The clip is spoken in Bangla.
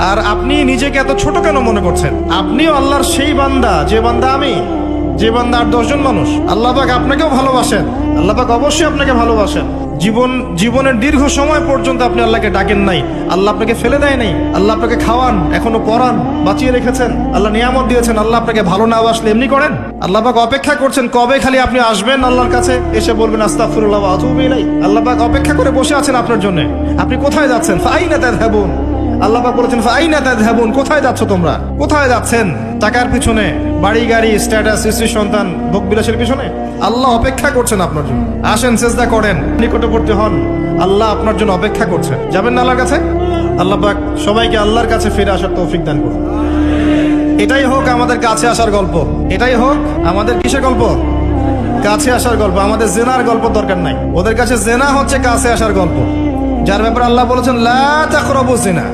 আর আপনি নিজেকে এত ছোট কেন মনে করছেন? আপনিও আল্লাহর সেই বান্দা, যে বান্দা আমি, যে বান্দা আর 10 জন মানুষ। আল্লাহ পাক আপনাকেও ভালোবাসেন, আল্লাহ পাক অবশ্যই আপনাকে ভালোবাসেন। জীবনের দীর্ঘ সময় পর্যন্ত আপনি আল্লাহকে ডাকেন নাই, আল্লাহ আপনাকে ফেলে দেয় নাই। আল্লাহ আপনাকে খাওয়ান, এখনো পড়ান, বাঁচিয়ে রেখেছেন, আল্লাহ নিয়ামত দিয়েছেন। আল্লাহ আপনাকে ভালো না বাসলে এমনি করেন? আল্লাহ পাক অপেক্ষা করছেন কবে খালি আপনি আসবেন আল্লাহর কাছে, এসে বলবেন আস্তাগফিরুল্লাহ ওয়া আতুবু ইলাইহি। আল্লাহ পাক অপেক্ষা করে বসে আছেন আপনার জন্য। আপনি কোথায় যাচ্ছেন? ফাআইনা তাযহাবুন। আল্লাহ পাক বলেছেন ফাআইনা তাযহাবুন, কোথায় যাচ্ছ তোমরা? কোথায় যাচ্ছেন? টাকার পিছনে, বাড়ি গাড়ি, স্ট্যাটাস, স্ত্রী সন্তান, ভোগ বিলাসের পিছনে? আল্লাহ অপেক্ষা করছেন আপনার জন্য। আসেন, সেজদা করেন, নিকটবর্তী হন, আল্লাহ আপনার জন্য অপেক্ষা করছেন। যাবেন না আল্লাহর কাছে? আল্লাহ পাক সবাইকে আল্লাহর কাছে ফিরে আসার তৌফিক দান করুন। এটাই হোক আমাদের কাছে আসার গল্প, এটাই হোক আমাদের কিসের গল্প? কাছে আসার গল্প। আমাদের জেনার গল্প দরকার নাই, ওদের কাছে জেনা হচ্ছে কাছে আসার গল্প, যার ব্যাপারে আল্লাহ বলেছেন লা তাকরাবু জিনা।